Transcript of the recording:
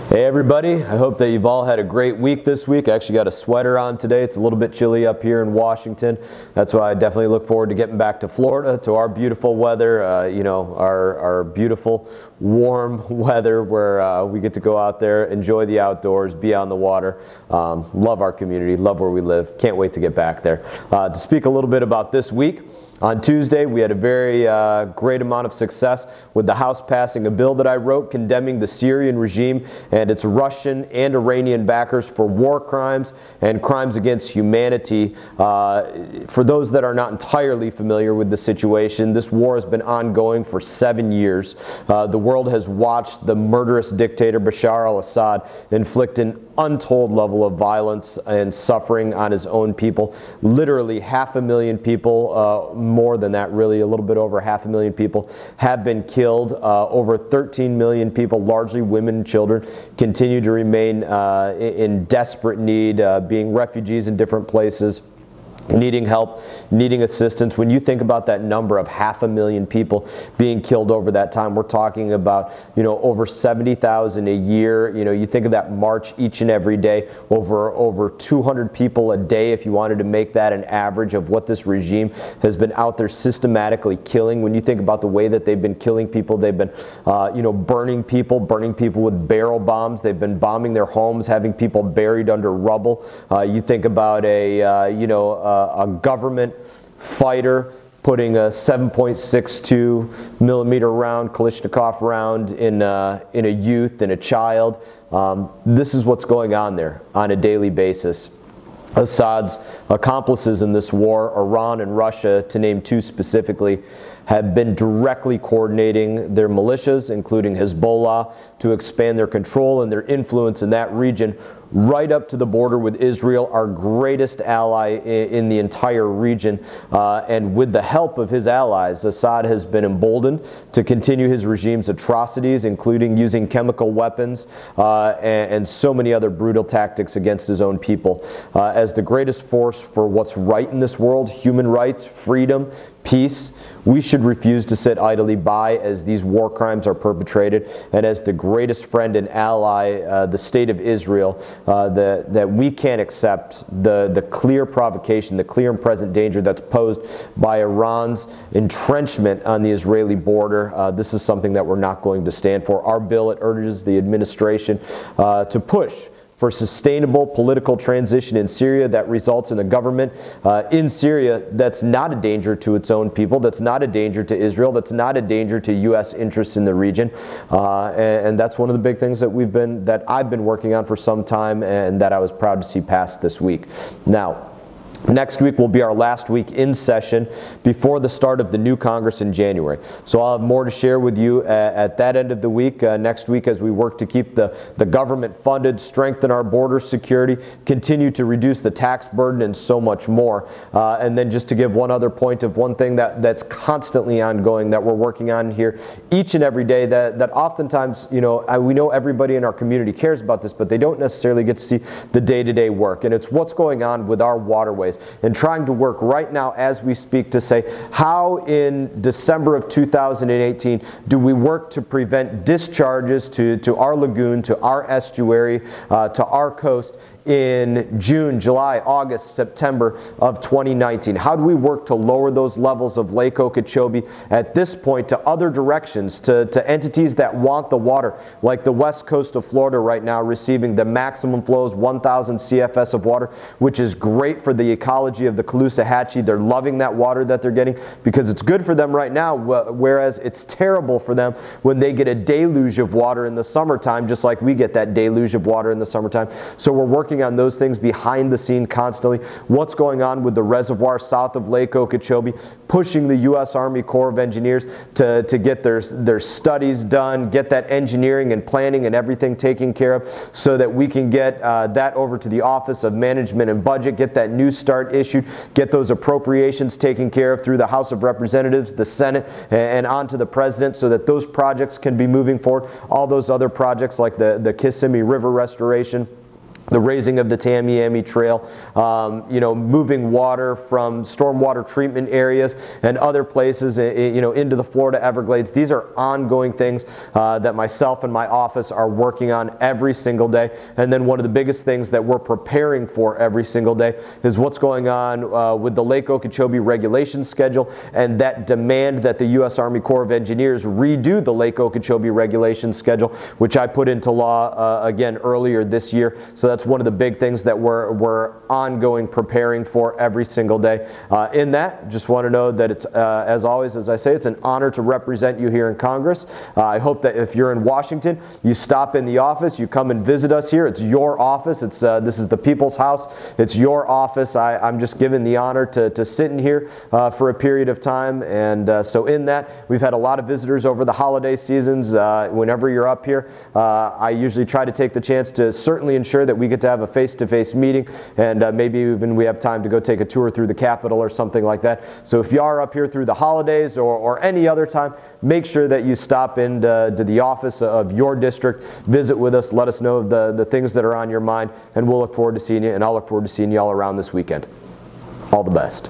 Hey everybody, I hope that you've all had a great week this week. I actually got a sweater on today. It's a little bit chilly up here in Washington. That's why I definitely look forward to getting back to Florida, to our beautiful weather, our beautiful warm weather where we get to go out there, enjoy the outdoors, be on the water. Love our community, love where we live. Can't wait to get back there. To speak a little bit about this week, on Tuesday, we had a very great amount of success with the House passing a bill that I wrote condemning the Syrian regime and its Russian and Iranian backers for war crimes and crimes against humanity. For those that are not entirely familiar with the situation, this war has been ongoing for 7 years. The world has watched the murderous dictator Bashar al-Assad inflict an untold level of violence and suffering on his own people. Literally 500,000 people, more than that really, a little bit over 500,000 people have been killed. Over 13 million people, largely women and children, continue to remain in desperate need, being refugees in different places, needing help, needing assistance. When you think about that number of 500,000 people being killed over that time, we're talking about, over 70,000 a year. You think of that march each and every day, over 200 people a day, if you wanted to make that an average of what this regime has been out there systematically killing. When you think about the way that they've been killing people, they've been, burning people with barrel bombs. They've been bombing their homes, having people buried under rubble. You think about a government fighter putting a 7.62 millimeter round, Kalashnikov round in a youth, in a child. This is what's going on there on a daily basis. Assad's accomplices in this war, Iran and Russia, to name two specifically, have been directly coordinating their militias, including Hezbollah, to expand their control and their influence in that region, right up to the border with Israel, our greatest ally in the entire region. And with the help of his allies, Assad has been emboldened to continue his regime's atrocities, including using chemical weapons and so many other brutal tactics against his own people. As the greatest force for what's right in this world, human rights, freedom, peace, we should refuse to sit idly by as these war crimes are perpetrated, and as the greatest friend and ally, the state of Israel, that we can't accept the clear provocation, the clear and present danger that's posed by Iran's entrenchment on the Israeli border. This is something that we're not going to stand for. Our bill, it urges the administration to push for sustainable political transition in Syria that results in a government in Syria that's not a danger to its own people, that's not a danger to Israel, that's not a danger to U.S. interests in the region. And that's one of the big things that I've been working on for some time, and that I was proud to see passed this week. Now, next week will be our last week in session before the start of the new Congress in January. So I'll have more to share with you at that end of the week, next week, as we work to keep the government funded, strengthen our border security, continue to reduce the tax burden, and so much more. And then just to give one other point of one thing that's constantly ongoing that we're working on here each and every day, that oftentimes, we know everybody in our community cares about this, but they don't necessarily get to see the day-to-day work. And it's what's going on with our waterways, and trying to work right now as we speak to say, how in December of 2018 do we work to prevent discharges to our lagoon, to our estuary, to our coast in June, July, August, September of 2019? How do we work to lower those levels of Lake Okeechobee at this point to other directions, to entities that want the water, like the west coast of Florida right now receiving the maximum flows, 1,000 CFS of water, which is great for the ecology of the Caloosahatchee. They're loving that water that they're getting because it's good for them right now, whereas it's terrible for them when they get a deluge of water in the summertime, just like we get that deluge of water in the summertime. So we're working on those things behind the scene constantly. What's going on with the reservoir south of Lake Okeechobee, pushing the U.S. Army Corps of Engineers to get their studies done, get that engineering and planning and everything taken care of so that we can get that over to the Office of Management and Budget, get that new start issued, get those appropriations taken care of through the House of Representatives, the Senate, and on to the President so that those projects can be moving forward. All those other projects like the Kissimmee River restoration, the raising of the Tamiami Trail, moving water from stormwater treatment areas and other places, into the Florida Everglades. These are ongoing things that myself and my office are working on every single day. And then one of the biggest things that we're preparing for every single day is what's going on with the Lake Okeechobee regulation schedule and that demand that the U.S. Army Corps of Engineers redo the Lake Okeechobee regulation schedule, which I put into law again earlier this year. So that's one of the big things that we're ongoing preparing for every single day. In that, just want to know that it's, as always, as I say, it's an honor to represent you here in Congress. I hope that if you're in Washington, you stop in the office, you come and visit us here. It's your office. This is the people's house. It's your office. I'm just given the honor to sit in here for a period of time. And so in that, we've had a lot of visitors over the holiday seasons. Whenever you're up here, I usually try to take the chance to certainly ensure that we get to have a face-to-face meeting, and maybe even we have time to go take a tour through the Capitol or something like that. So if you are up here through the holidays or any other time, make sure that you stop into the office of your district, visit with us, let us know the things that are on your mind, and we'll look forward to seeing you, and I'll look forward to seeing you all around this weekend. All the best.